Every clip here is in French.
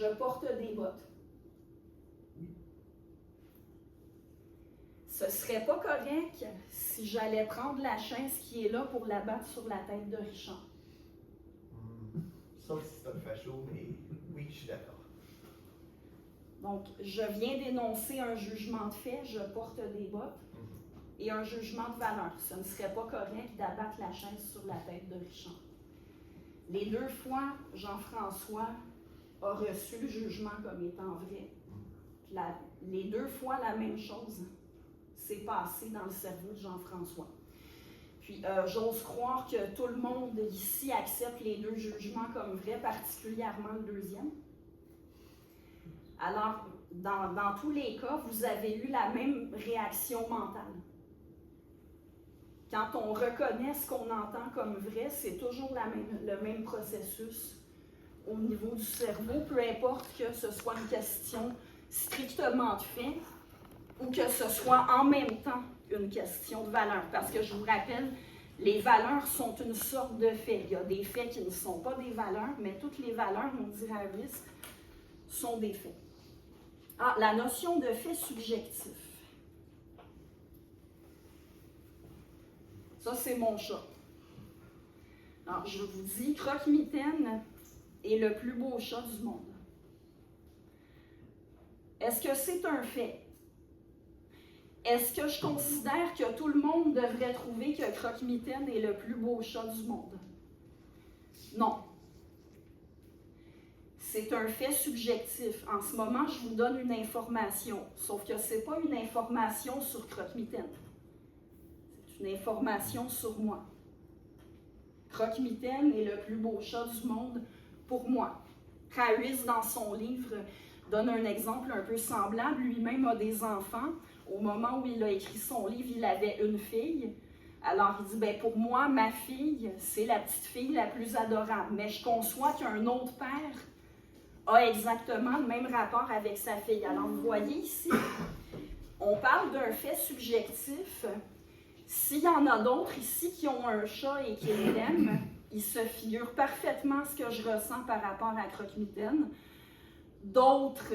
je porte des bottes. Ce ne serait pas correct si j'allais prendre la chaise qui est là pour la battre sur la tête de Richard. Sauf si c'est un facho, mais oui, je suis d'accord. Donc, je viens d'énoncer un jugement de fait, je porte des bottes, et un jugement de valeur. Ce ne serait pas correct d'abattre la chaise sur la tête de Richard. Les deux fois, Jean-François a reçu le jugement comme étant vrai. Les deux fois, la même chose s'est passée dans le cerveau de Jean-François. Puis, j'ose croire que tout le monde ici accepte les deux jugements comme vrais, particulièrement le deuxième. Alors, dans tous les cas, vous avez eu la même réaction mentale. Quand on reconnaît ce qu'on entend comme vrai, c'est toujours le même processus au niveau du cerveau, peu importe que ce soit une question strictement de fait ou que ce soit en même temps une question de valeur. Parce que je vous rappelle, les valeurs sont une sorte de faits. Il y a des faits qui ne sont pas des valeurs, mais toutes les valeurs, on dirait à risque, sont des faits. Ah, la notion de fait subjectif. Ça, c'est mon chat. Alors, je vous dis, Croque-Mitaine est le plus beau chat du monde. Est-ce que c'est un fait? Est-ce que je considère que tout le monde devrait trouver que Croque-Mitaine est le plus beau chat du monde? Non. C'est un fait subjectif. En ce moment, je vous donne une information, sauf que ce n'est pas une information sur Croque-Mitaine. C'est une information sur moi. Croque-Mitaine est le plus beau chat du monde pour moi. Harris, dans son livre, donne un exemple un peu semblable. Lui-même a des enfants. Au moment où il a écrit son livre, il avait une fille. Alors, il dit, bien, pour moi, ma fille, c'est la petite fille la plus adorable. Mais je conçois qu'un autre père a exactement le même rapport avec sa fille. Alors, vous voyez ici, on parle d'un fait subjectif. S'il y en a d'autres ici qui ont un chat et qui l'aiment, ils se figurent parfaitement ce que je ressens par rapport à Croque-Mitaine. D'autres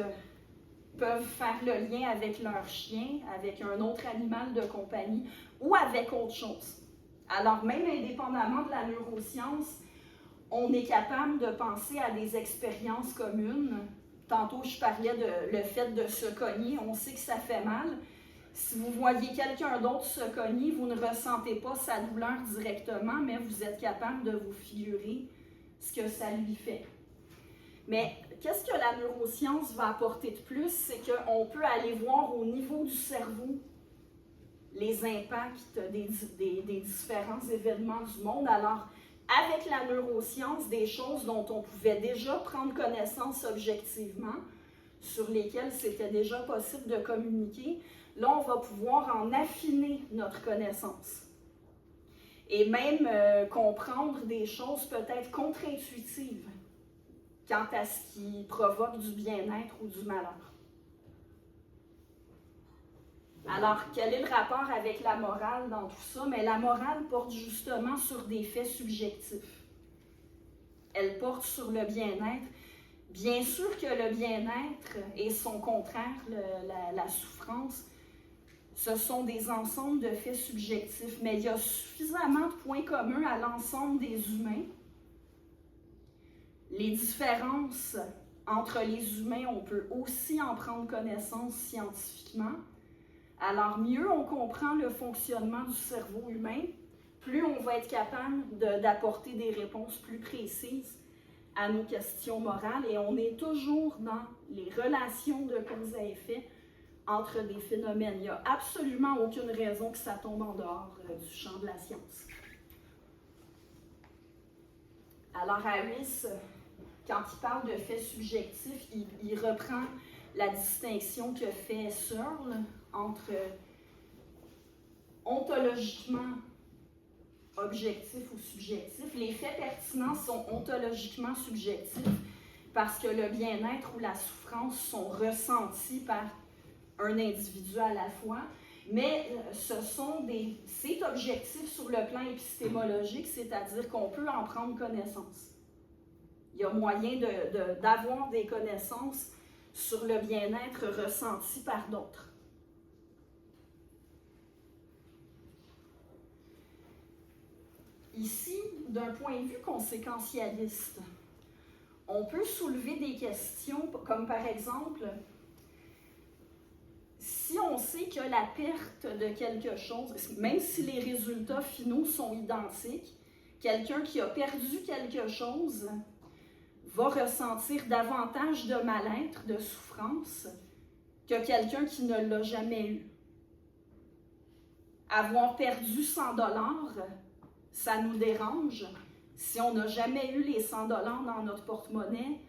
peuvent faire le lien avec leur chien, avec un autre animal de compagnie ou avec autre chose. Alors, même indépendamment de la neuroscience, on est capable de penser à des expériences communes. Tantôt, je parlais de le fait de se cogner. On sait que ça fait mal. Si vous voyez quelqu'un d'autre se cogner, vous ne ressentez pas sa douleur directement, mais vous êtes capable de vous figurer ce que ça lui fait. Mais qu'est-ce que la neuroscience va apporter de plus? C'est qu'on peut aller voir au niveau du cerveau les impacts des différents événements du monde. Alors, avec la neuroscience, des choses dont on pouvait déjà prendre connaissance objectivement, sur lesquelles c'était déjà possible de communiquer, là, on va pouvoir en affiner notre connaissance. Et même comprendre des choses peut-être contre-intuitives quant à ce qui provoque du bien-être ou du malheur. Alors, quel est le rapport avec la morale dans tout ça? Mais la morale porte justement sur des faits subjectifs. Elle porte sur le bien-être. Bien sûr que le bien-être et son contraire, la souffrance, ce sont des ensembles de faits subjectifs, mais il y a suffisamment de points communs à l'ensemble des humains. Les différences entre les humains, on peut aussi en prendre connaissance scientifiquement. Alors, mieux on comprend le fonctionnement du cerveau humain, plus on va être capable d'apporter des réponses plus précises à nos questions morales. Et on est toujours dans les relations de cause à effet entre des phénomènes. Il n'y a absolument aucune raison que ça tombe en dehors du champ de la science. Alors, Harris, quand il parle de faits subjectifs, il reprend la distinction que fait Searle entre ontologiquement objectif ou subjectif. Les faits pertinents sont ontologiquement subjectifs parce que le bien-être ou la souffrance sont ressentis par un individu à la fois, mais c'est objectif sur le plan épistémologique, c'est-à-dire qu'on peut en prendre connaissance. Il y a moyen d'avoir des connaissances sur le bien-être ressenti par d'autres. Ici, d'un point de vue conséquentialiste, on peut soulever des questions comme par exemple, si on sait que la perte de quelque chose, même si les résultats finaux sont identiques, quelqu'un qui a perdu quelque chose va ressentir davantage de mal-être, de souffrance, que quelqu'un qui ne l'a jamais eu. Avoir perdu 100 $, ça nous dérange. Si on n'a jamais eu les 100 $ dans notre porte-monnaie,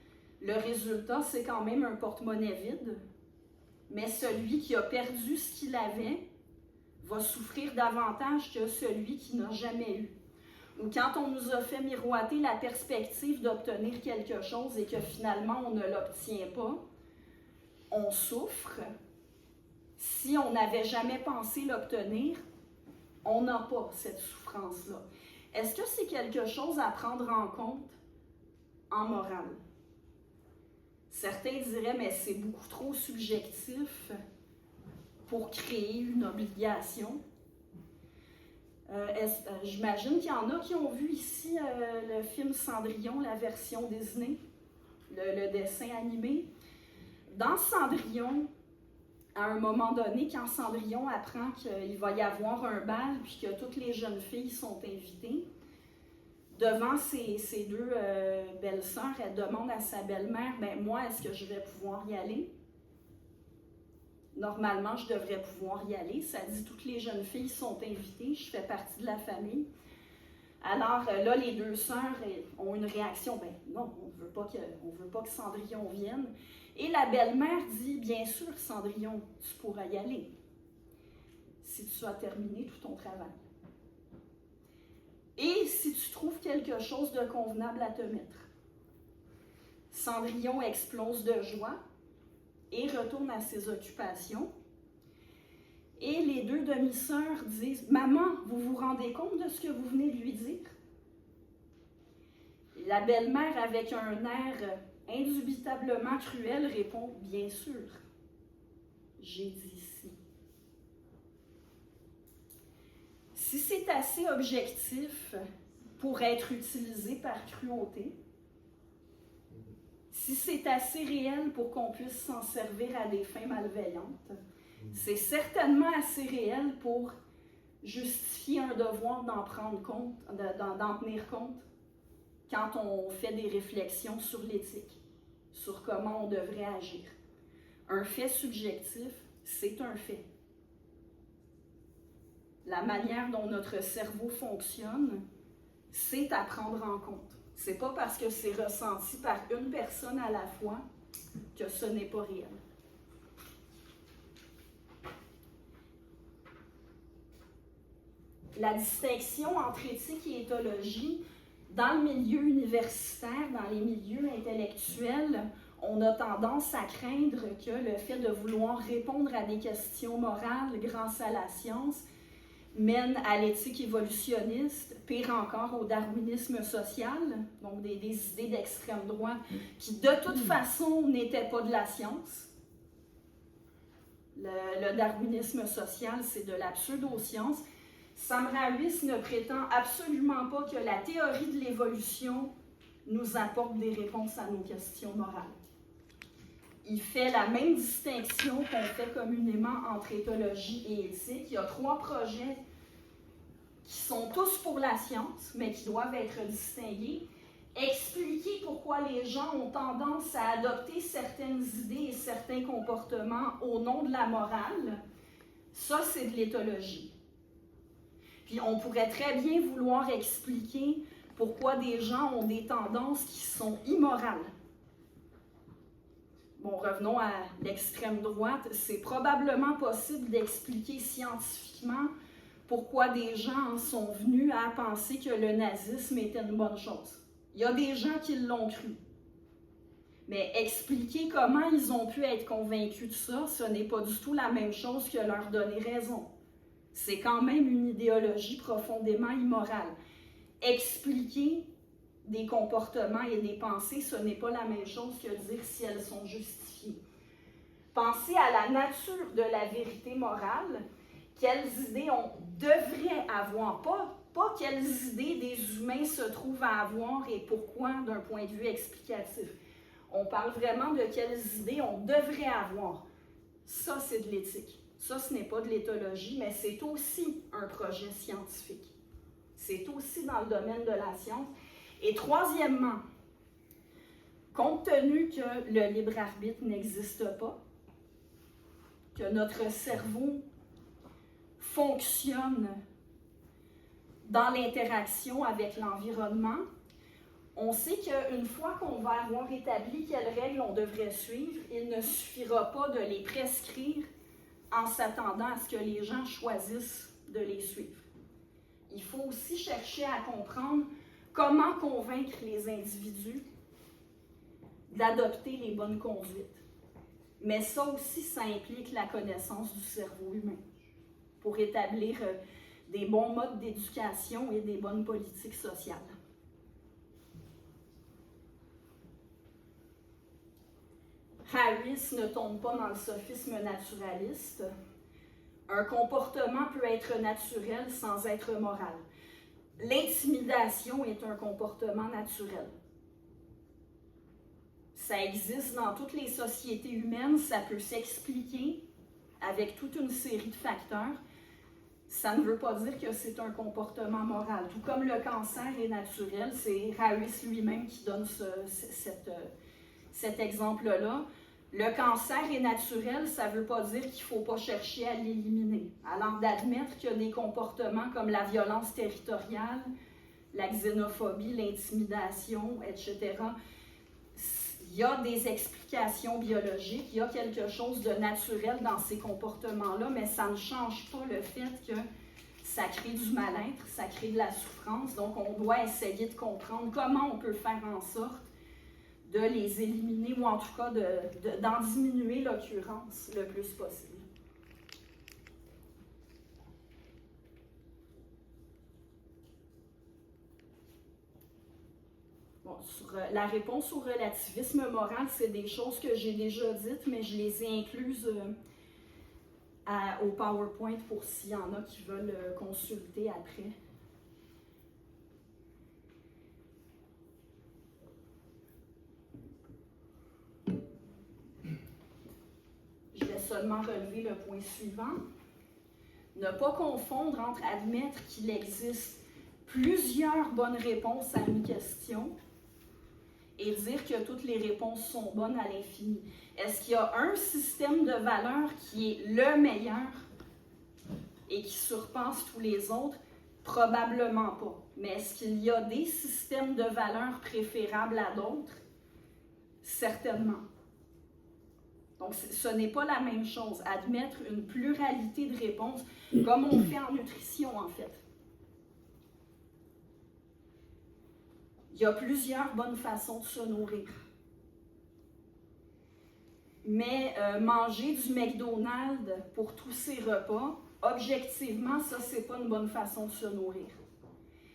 le résultat, c'est quand même un porte-monnaie vide. Mais celui qui a perdu ce qu'il avait va souffrir davantage que celui qui n'a jamais eu. Ou quand on nous a fait miroiter la perspective d'obtenir quelque chose et que finalement on ne l'obtient pas, on souffre. Si on n'avait jamais pensé l'obtenir, on n'a pas cette souffrance-là. Est-ce que c'est quelque chose à prendre en compte en morale? Certains diraient, mais c'est beaucoup trop subjectif pour créer une obligation. J'imagine qu'il y en a qui ont vu ici le film Cendrillon, la version Disney, le dessin animé. Dans Cendrillon, à un moment donné, quand Cendrillon apprend qu'il va y avoir un bal puis que toutes les jeunes filles sont invitées, devant ses deux belles-sœurs, elle demande à sa belle-mère, « Ben moi, est-ce que je vais pouvoir y aller? » Normalement, je devrais pouvoir y aller. Ça dit, toutes les jeunes filles sont invitées, je fais partie de la famille. Alors là, les deux sœurs ont une réaction, ben non, on ne veut pas que Cendrillon vienne. Et la belle-mère dit, bien sûr, Cendrillon, tu pourras y aller, si tu as terminé tout ton travail. Et si tu trouves quelque chose de convenable à te mettre. Cendrillon explose de joie et retourne à ses occupations. Et les deux demi-sœurs disent, « Maman, vous vous rendez compte de ce que vous venez de lui dire? » La belle-mère, avec un air indubitablement cruel, répond, « Bien sûr, j'ai dit si. » Si c'est assez objectif pour être utilisé par cruauté, si c'est assez réel pour qu'on puisse s'en servir à des fins malveillantes, c'est certainement assez réel pour justifier un devoir d'en prendre compte, d'en tenir compte quand on fait des réflexions sur l'éthique, sur comment on devrait agir. Un fait subjectif, c'est un fait. La manière dont notre cerveau fonctionne, c'est à prendre en compte. C'est pas parce que c'est ressenti par une personne à la fois que ce n'est pas réel. La distinction entre éthique et éthologie, dans le milieu universitaire, dans les milieux intellectuels, on a tendance à craindre que le fait de vouloir répondre à des questions morales grâce à la science mène à l'éthique évolutionniste, pire encore au darwinisme social, donc des idées d'extrême droite qui de toute façon n'étaient pas de la science. Le darwinisme social, c'est de la pseudo-science. Sam Harris ne prétend absolument pas que la théorie de l'évolution nous apporte des réponses à nos questions morales. Il fait la même distinction qu'on fait communément entre éthologie et éthique. Il y a 3 projets qui sont tous pour la science, mais qui doivent être distingués. Expliquer pourquoi les gens ont tendance à adopter certaines idées et certains comportements au nom de la morale, ça c'est de l'éthologie. Puis on pourrait très bien vouloir expliquer pourquoi des gens ont des tendances qui sont immorales. Bon, revenons à l'extrême droite. C'est probablement possible d'expliquer scientifiquement pourquoi des gens sont venus à penser que le nazisme était une bonne chose. Il y a des gens qui l'ont cru. Mais expliquer comment ils ont pu être convaincus de ça, ce n'est pas du tout la même chose que leur donner raison. C'est quand même une idéologie profondément immorale. Expliquer des comportements et des pensées, ce n'est pas la même chose que dire si elles sont justifiées. Penser à la nature de la vérité morale, quelles idées on devrait avoir, pas quelles idées des humains se trouvent à avoir et pourquoi d'un point de vue explicatif. On parle vraiment de quelles idées on devrait avoir. Ça, c'est de l'éthique. Ça, ce n'est pas de l'éthologie, mais c'est aussi un projet scientifique. C'est aussi dans le domaine de la science. Et troisièmement, compte tenu que le libre arbitre n'existe pas, que notre cerveau fonctionne dans l'interaction avec l'environnement, on sait qu'une fois qu'on va avoir établi quelles règles on devrait suivre, il ne suffira pas de les prescrire en s'attendant à ce que les gens choisissent de les suivre. Il faut aussi chercher à comprendre comment convaincre les individus d'adopter les bonnes conduites. Mais ça aussi, ça implique la connaissance du cerveau humain pour établir des bons modes d'éducation et des bonnes politiques sociales. Harris ne tombe pas dans le sophisme naturaliste. Un comportement peut être naturel sans être moral. L'intimidation est un comportement naturel. Ça existe dans toutes les sociétés humaines, ça peut s'expliquer avec toute une série de facteurs. Ça ne veut pas dire que c'est un comportement moral. Tout comme le cancer est naturel, c'est Harris lui-même qui donne cet exemple-là. Le cancer est naturel, ça ne veut pas dire qu'il ne faut pas chercher à l'éliminer. Alors d'admettre qu'il y a des comportements comme la violence territoriale, la xénophobie, l'intimidation, etc., il y a des explications biologiques, il y a quelque chose de naturel dans ces comportements-là, mais ça ne change pas le fait que ça crée du mal-être, ça crée de la souffrance. Donc, on doit essayer de comprendre comment on peut faire en sorte de les éliminer ou en tout cas d'en diminuer l'occurrence le plus possible. Bon, sur la réponse au relativisme moral, c'est des choses que j'ai déjà dites, mais je les ai incluses au PowerPoint pour s'il y en a qui veulent consulter après. Je vais seulement relever le point suivant. Ne pas confondre entre admettre qu'il existe plusieurs bonnes réponses à une question et dire que toutes les réponses sont bonnes à l'infini. Est-ce qu'il y a un système de valeurs qui est le meilleur et qui surpasse tous les autres? Probablement pas. Mais est-ce qu'il y a des systèmes de valeurs préférables à d'autres? Certainement. Donc, ce n'est pas la même chose. Admettre une pluralité de réponses, comme on fait en nutrition, en fait. Il y a plusieurs bonnes façons de se nourrir. Mais manger du McDonald's pour tous ses repas, objectivement, ça, c'est pas une bonne façon de se nourrir.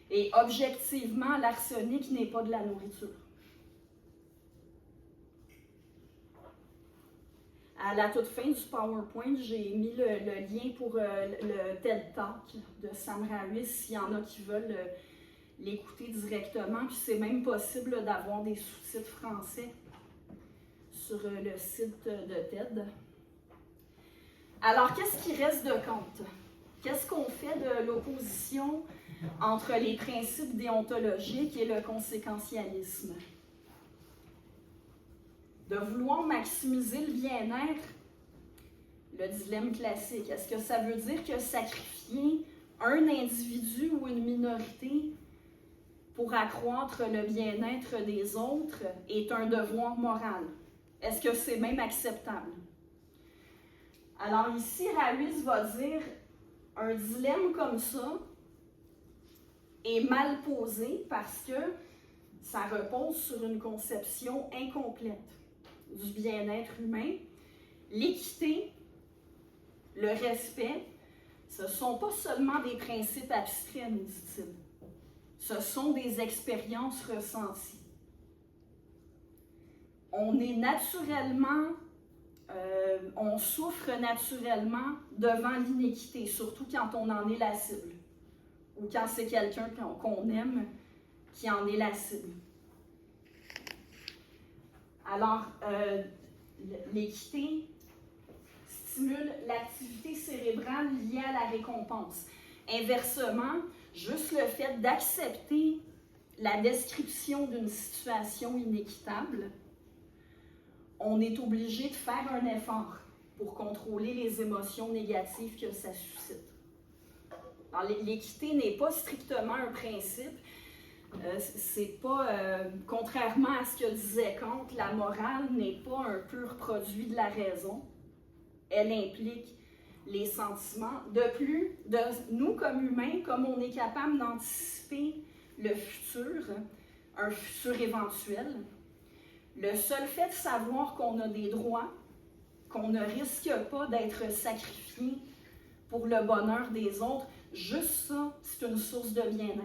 Et objectivement, l'arsenic n'est pas de la nourriture. À la toute fin du PowerPoint, j'ai mis le lien pour le TED Talk de Sam Harris, s'il y en a qui veulent l'écouter directement. Puis c'est même possible d'avoir des sous-titres français sur le site de TED. Alors, qu'est-ce qui reste de compte? Qu'est-ce qu'on fait de l'opposition entre les principes déontologiques et le conséquentialisme? De vouloir maximiser le bien-être, le dilemme classique. Est-ce que ça veut dire que sacrifier un individu ou une minorité pour accroître le bien-être des autres est un devoir moral? Est-ce que c'est même acceptable? Alors ici, Harris va dire un dilemme comme ça est mal posé parce que ça repose sur une conception incomplète du bien-être humain. L'équité, le respect, ce ne sont pas seulement des principes abstraits, nous dit-il. Ce sont des expériences ressenties. On est naturellement, on souffre naturellement devant l'inéquité, surtout quand on en est la cible, ou quand c'est quelqu'un qu'on aime qui en est la cible. Alors, l'équité stimule l'activité cérébrale liée à la récompense. Inversement, juste le fait d'accepter la description d'une situation inéquitable, on est obligé de faire un effort pour contrôler les émotions négatives que ça suscite. Alors, l'équité n'est pas strictement un principe. C'est pas, contrairement à ce que disait Kant, la morale n'est pas un pur produit de la raison. Elle implique les sentiments. De plus, nous comme humains, comme on est capable d'anticiper le futur, un futur éventuel, le seul fait de savoir qu'on a des droits, qu'on ne risque pas d'être sacrifié pour le bonheur des autres, juste ça, c'est une source de bien-être.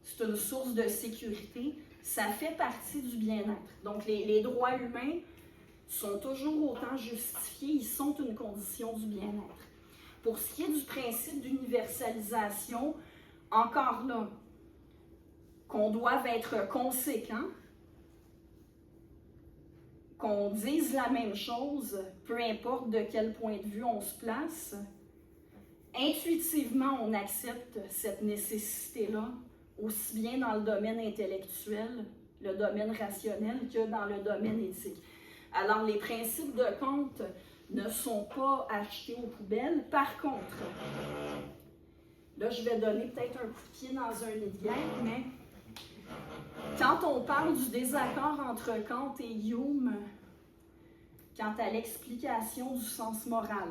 C'est une source de sécurité. Ça fait partie du bien-être. Donc, les droits humains sont toujours autant justifiés, ils sont une condition du bien-être. Pour ce qui est du principe d'universalisation, encore là, qu'on doive être conséquent, qu'on dise la même chose, peu importe de quel point de vue on se place, intuitivement, on accepte cette nécessité-là, aussi bien dans le domaine intellectuel, le domaine rationnel, que dans le domaine éthique. Alors, les principes de Kant ne sont pas achetés aux poubelles. Par contre, là, je vais donner peut-être un coup de pied dans un nid de guerre, mais quand on parle du désaccord entre Kant et Hume quant à l'explication du sens moral,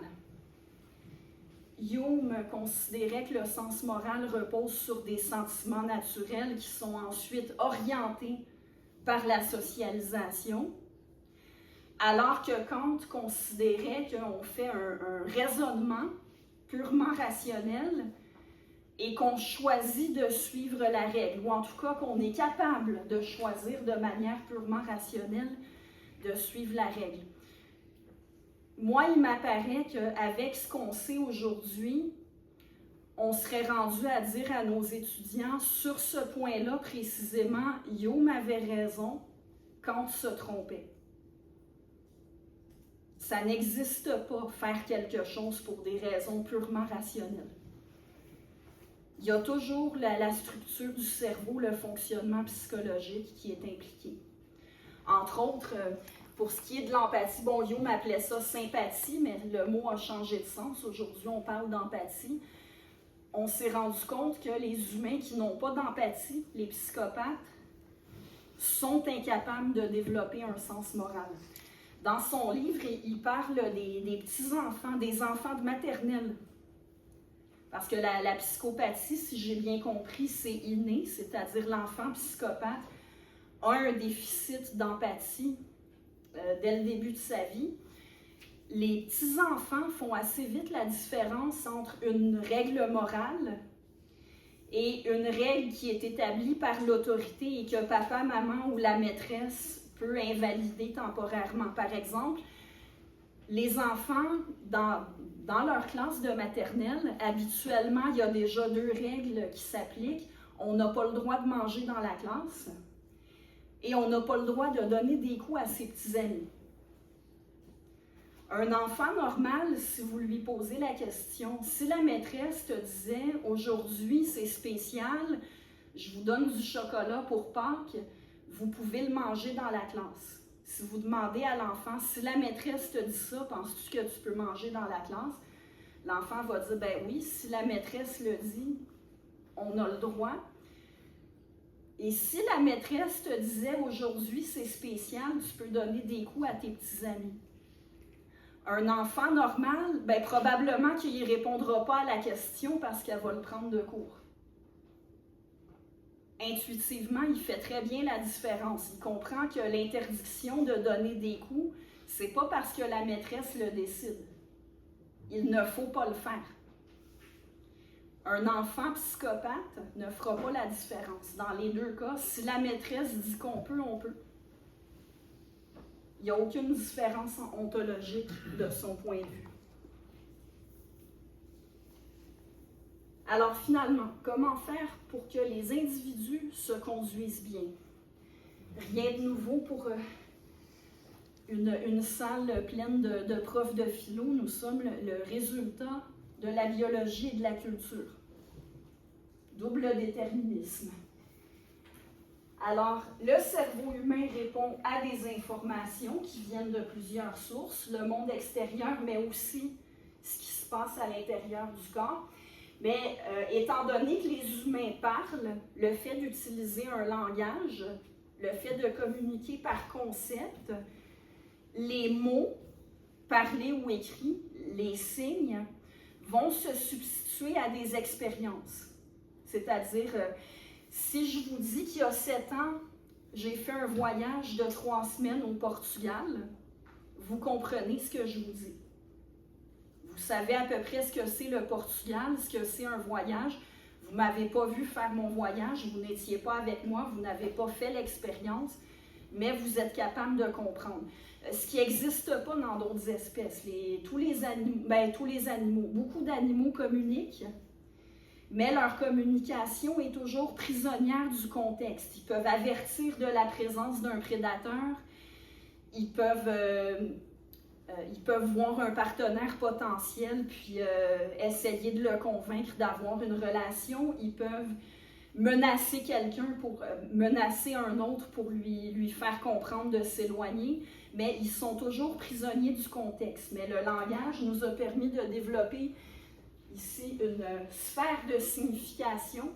Hume considérait que le sens moral repose sur des sentiments naturels qui sont ensuite orientés par la socialisation, alors que Kant considérait qu'on fait un raisonnement purement rationnel et qu'on choisit de suivre la règle, ou en tout cas qu'on est capable de choisir de manière purement rationnelle de suivre la règle. Moi, il m'apparaît qu'avec ce qu'on sait aujourd'hui, on serait rendu à dire à nos étudiants, sur ce point-là précisément, Hume avait raison, Kant se trompait. Ça n'existe pas, faire quelque chose pour des raisons purement rationnelles. Il y a toujours la structure du cerveau, le fonctionnement psychologique qui est impliqué. Entre autres, pour ce qui est de l'empathie, bon, Hume appelait ça sympathie, mais le mot a changé de sens. Aujourd'hui, on parle d'empathie. On s'est rendu compte que les humains qui n'ont pas d'empathie, les psychopathes, sont incapables de développer un sens moral. Dans son livre, il parle des petits-enfants, des enfants de maternelle. Parce que la psychopathie, si j'ai bien compris, c'est inné, c'est-à-dire l'enfant psychopathe a un déficit d'empathie dès le début de sa vie. Les petits-enfants font assez vite la différence entre une règle morale et une règle qui est établie par l'autorité et que papa, maman ou la maîtresse peut invalider temporairement. Par exemple, les enfants, dans leur classe de maternelle, habituellement, il y a déjà 2 règles qui s'appliquent. On n'a pas le droit de manger dans la classe et on n'a pas le droit de donner des coups à ses petits amis. Un enfant normal, si vous lui posez la question, si la maîtresse te disait « Aujourd'hui, c'est spécial, je vous donne du chocolat pour Pâques, vous pouvez le manger dans la classe. » Si vous demandez à l'enfant, si la maîtresse te dit ça, penses-tu que tu peux manger dans la classe? L'enfant va dire, ben oui, si la maîtresse le dit, on a le droit. Et si la maîtresse te disait, aujourd'hui c'est spécial, tu peux donner des coups à tes petits amis. Un enfant normal, ben probablement qu'il ne répondra pas à la question parce qu'elle va le prendre de court. Intuitivement, il fait très bien la différence. Il comprend que l'interdiction de donner des coups, c'est pas parce que la maîtresse le décide. Il ne faut pas le faire. Un enfant psychopathe ne fera pas la différence. Dans les deux cas, si la maîtresse dit qu'on peut, on peut. Il n'y a aucune différence ontologique de son point de vue. Alors finalement, comment faire pour que les individus se conduisent bien? Rien de nouveau pour une salle pleine de profs de philo. Nous sommes le résultat de la biologie et de la culture. Double déterminisme. Alors, le cerveau humain répond à des informations qui viennent de plusieurs sources, le monde extérieur, mais aussi ce qui se passe à l'intérieur du corps. Mais étant donné que les humains parlent, le fait d'utiliser un langage, le fait de communiquer par concept, les mots, parlés ou écrits, les signes, vont se substituer à des expériences. C'est-à-dire, si je vous dis qu'il y a 7 ans, j'ai fait un voyage de 3 semaines au Portugal, vous comprenez ce que je vous dis. Vous savez à peu près ce que c'est le Portugal, ce que c'est un voyage. Vous ne m'avez pas vu faire mon voyage, vous n'étiez pas avec moi, vous n'avez pas fait l'expérience, mais vous êtes capable de comprendre. Ce qui n'existe pas dans d'autres espèces. Tous les animaux, beaucoup d'animaux communiquent, mais leur communication est toujours prisonnière du contexte. Ils peuvent avertir de la présence d'un prédateur, ils peuvent voir un partenaire potentiel puis essayer de le convaincre d'avoir une relation. Ils peuvent menacer quelqu'un menacer un autre pour lui faire comprendre de s'éloigner, mais ils sont toujours prisonniers du contexte. Mais le langage nous a permis de développer ici une sphère de signification,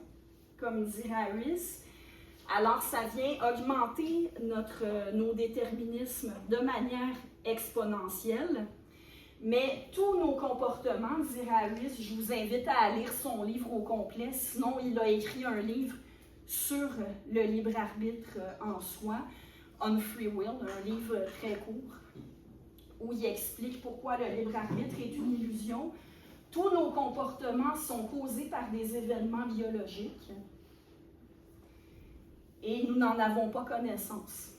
comme dit Harris. Alors, ça vient augmenter nos déterminismes de manière exponentielle. Mais tous nos comportements, dit Harris, je vous invite à lire son livre au complet, sinon il a écrit un livre sur le libre arbitre en soi, On Free Will, un livre très court, où il explique pourquoi le libre arbitre est une illusion. Tous nos comportements sont causés par des événements biologiques et nous n'en avons pas connaissance.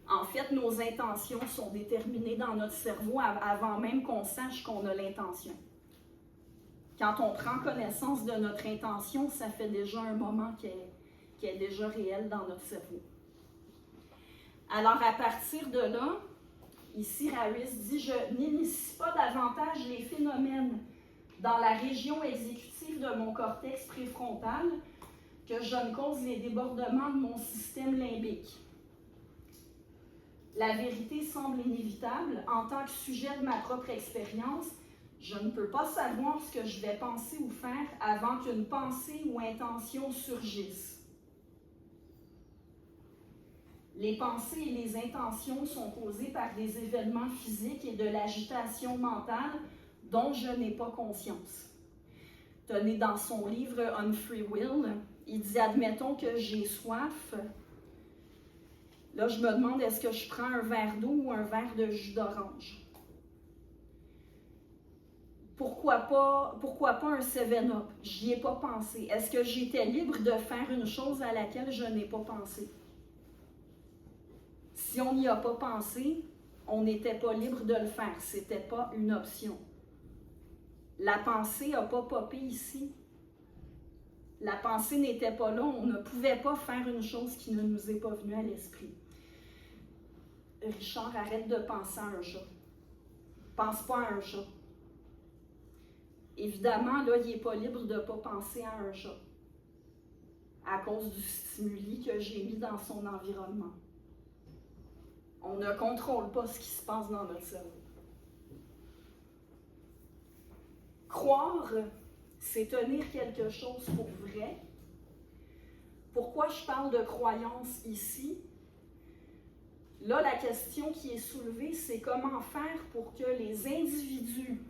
En fait, nos intentions sont déterminées dans notre cerveau avant même qu'on sache qu'on a l'intention. Quand on prend connaissance de notre intention, ça fait déjà un moment qui est déjà réel dans notre cerveau. Alors, à partir de là, ici, Harris dit « Je n'initie pas davantage les phénomènes dans la région exécutive de mon cortex préfrontal que je ne cause les débordements de mon système limbique. La vérité semble inévitable. En tant que sujet de ma propre expérience, je ne peux pas savoir ce que je vais penser ou faire avant qu'une pensée ou intention surgisse. Les pensées et les intentions sont causées par des événements physiques et de l'agitation mentale dont je n'ai pas conscience. » Tenez, dans son livre On Free Will, il dit « Admettons que j'ai soif. Là, je me demande, est-ce que je prends un verre d'eau ou un verre de jus d'orange? Pourquoi pas un 7-Up? J'y ai pas pensé. Est-ce que j'étais libre de faire une chose à laquelle je n'ai pas pensé? Si on n'y a pas pensé, on n'était pas libre de le faire. C'était pas une option. La pensée n'a pas popé ici. La pensée n'était pas là. On ne pouvait pas faire une chose qui ne nous est pas venue à l'esprit. Richard, arrête de penser à un chat. Pense pas à un chat. Évidemment, là, il n'est pas libre de ne pas penser à un chat à cause du stimuli que j'ai mis dans son environnement. On ne contrôle pas ce qui se passe dans notre cerveau. Croire, c'est tenir quelque chose pour vrai. Pourquoi je parle de croyance ici? Là, la question qui est soulevée, c'est comment faire pour que les individus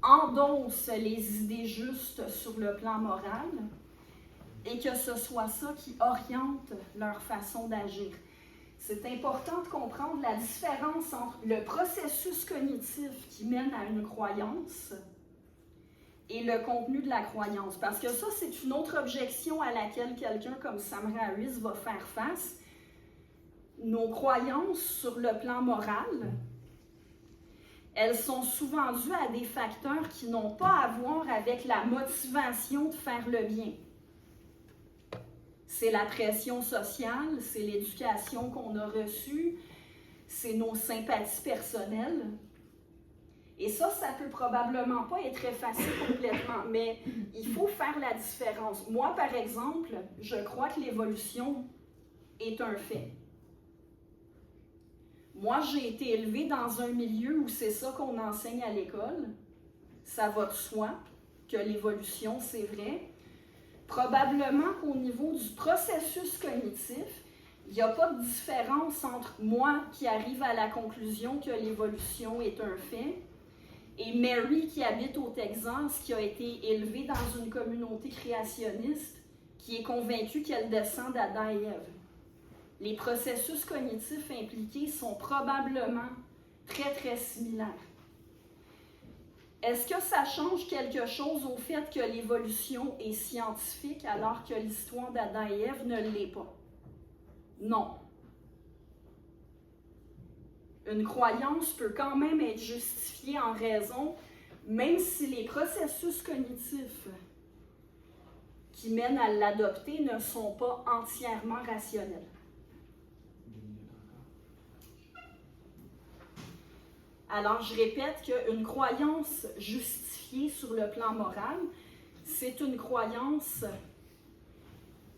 endossent les idées justes sur le plan moral et que ce soit ça qui oriente leur façon d'agir. C'est important de comprendre la différence entre le processus cognitif qui mène à une croyance et le contenu de la croyance. Parce que ça, c'est une autre objection à laquelle quelqu'un comme Sam Harris va faire face. Nos croyances sur le plan moral, elles sont souvent dues à des facteurs qui n'ont pas à voir avec la motivation de faire le bien. C'est la pression sociale, c'est l'éducation qu'on a reçue, c'est nos sympathies personnelles. Et ça peut probablement pas être effacé complètement, mais il faut faire la différence. Moi, par exemple, je crois que l'évolution est un fait. Moi, j'ai été élevée dans un milieu où c'est ça qu'on enseigne à l'école. Ça va de soi que l'évolution, c'est vrai. Probablement qu'au niveau du processus cognitif, il n'y a pas de différence entre moi qui arrive à la conclusion que l'évolution est un fait et Mary qui habite au Texas, qui a été élevée dans une communauté créationniste, qui est convaincue qu'elle descend d'Adam et Ève. Les processus cognitifs impliqués sont probablement très, très similaires. Est-ce que ça change quelque chose au fait que l'évolution est scientifique alors que l'histoire d'Adam et Ève ne l'est pas? Non. Une croyance peut quand même être justifiée en raison, même si les processus cognitifs qui mènent à l'adopter ne sont pas entièrement rationnels. Alors, je répète qu'une croyance justifiée sur le plan moral, c'est une croyance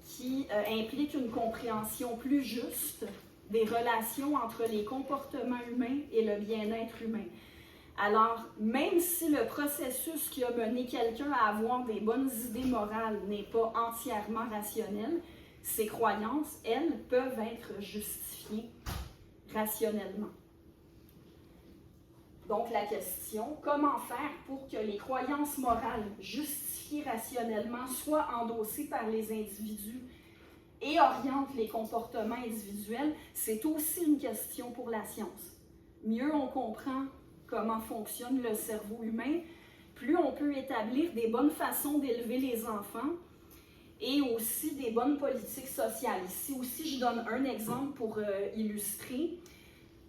qui implique une compréhension plus juste des relations entre les comportements humains et le bien-être humain. Alors, même si le processus qui a mené quelqu'un à avoir des bonnes idées morales n'est pas entièrement rationnel, ces croyances, elles, peuvent être justifiées rationnellement. Donc, la question, comment faire pour que les croyances morales justifiées rationnellement soient endossées par les individus et orientent les comportements individuels, c'est aussi une question pour la science. Mieux on comprend comment fonctionne le cerveau humain, plus on peut établir des bonnes façons d'élever les enfants et aussi des bonnes politiques sociales. Ici aussi, je donne un exemple pour illustrer.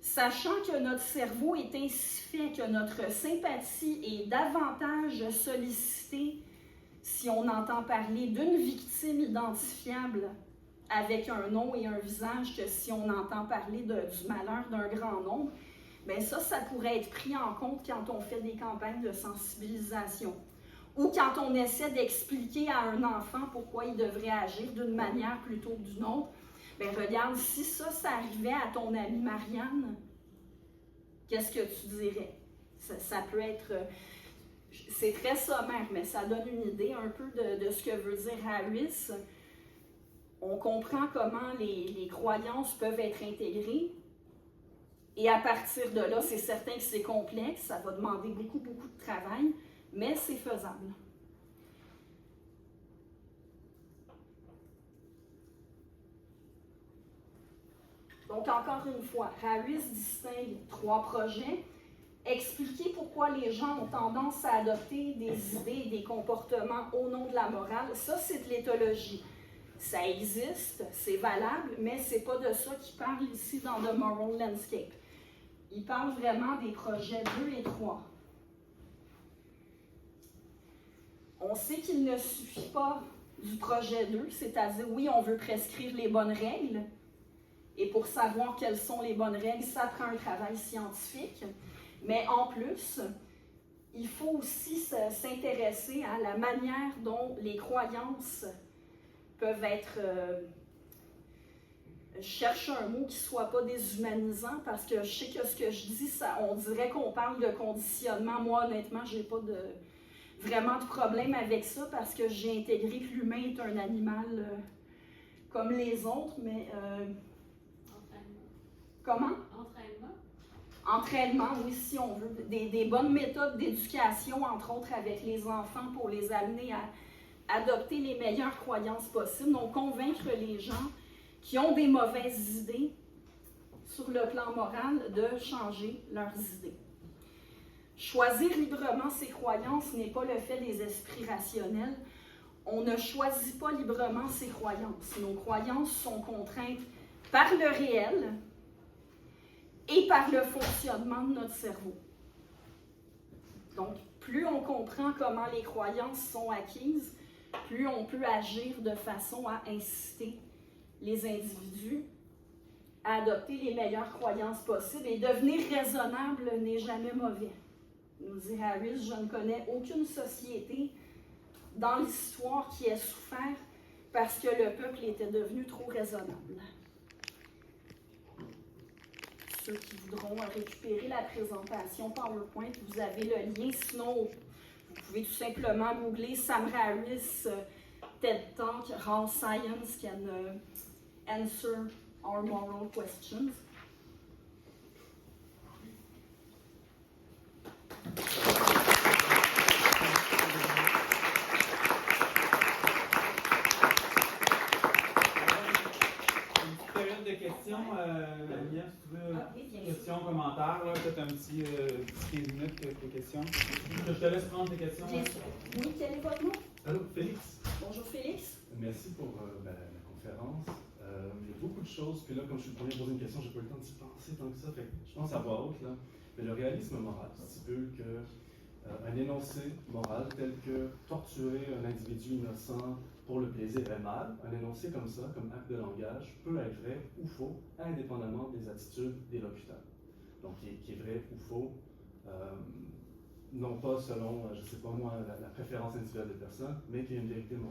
Sachant que notre cerveau est ainsi fait que notre sympathie est davantage sollicitée si on entend parler d'une victime identifiable avec un nom et un visage que si on entend parler du malheur d'un grand nombre, bien ça pourrait être pris en compte quand on fait des campagnes de sensibilisation ou quand on essaie d'expliquer à un enfant pourquoi il devrait agir d'une manière plutôt que d'une autre. Bien, regarde, si ça arrivait à ton amie Marianne, qu'est-ce que tu dirais? Ça peut être... c'est très sommaire, mais ça donne une idée un peu de ce que veut dire Harris. On comprend comment les croyances peuvent être intégrées. Et à partir de là, c'est certain que c'est complexe, ça va demander beaucoup, beaucoup de travail, mais c'est faisable. Donc, encore une fois, Harris distingue 3 projets. Expliquer pourquoi les gens ont tendance à adopter des idées et des comportements au nom de la morale, ça, c'est de l'éthologie. Ça existe, c'est valable, mais ce n'est pas de ça qu'il parle ici dans The Moral Landscape. Il parle vraiment des projets 2 et 3. On sait qu'il ne suffit pas du projet 2, c'est-à-dire, oui, on veut prescrire les bonnes règles, et pour savoir quelles sont les bonnes règles, ça prend un travail scientifique. Mais en plus, il faut aussi s'intéresser à la manière dont les croyances peuvent être... je cherche un mot qui ne soit pas déshumanisant, parce que je sais que ce que je dis, on dirait qu'on parle de conditionnement. Moi, honnêtement, je n'ai pas vraiment de problème avec ça, parce que j'ai intégré que l'humain est un animal comme les autres, mais... Comment? Entraînement, oui, si on veut. Des bonnes méthodes d'éducation, entre autres avec les enfants, pour les amener à adopter les meilleures croyances possibles. Donc, convaincre les gens qui ont des mauvaises idées sur le plan moral de changer leurs idées. Choisir librement ses croyances n'est pas le fait des esprits rationnels. On ne choisit pas librement ses croyances. Nos croyances sont contraintes par le réel et par le fonctionnement de notre cerveau. Donc, plus on comprend comment les croyances sont acquises, plus on peut agir de façon à inciter les individus à adopter les meilleures croyances possibles. Et devenir raisonnable n'est jamais mauvais. Nous dit Harris, je ne connais aucune société dans l'histoire qui ait souffert parce que le peuple était devenu trop raisonnable. Ceux qui voudront récupérer la présentation PowerPoint, vous avez le lien. Sinon, vous pouvez tout simplement googler Sam Harris TED Talk, How Science Can Answer Our Moral Questions. Ania, si tu veux, questions, commentaires, peut-être un petit 15 minutes de questions. Je te laisse prendre tes questions. Oui, quel est votre nom? Allô, Félix. Bonjour Félix. Merci pour la conférence. Il y a beaucoup de choses, puis là, comme je suis le premier à poser une question, j'ai pas eu le temps d'y penser tant que ça, fait que je pense à voix haute, là. Mais le réalisme moral stipule qu'un énoncé moral tel que torturer un individu innocent pour le plaisir est mal, un énoncé comme ça, comme acte de langage, peut être vrai ou faux, indépendamment des attitudes des locuteurs. Donc, qui est vrai ou faux, non pas selon, je ne sais pas moi, la préférence individuelle des personnes, mais qui est une vérité morale.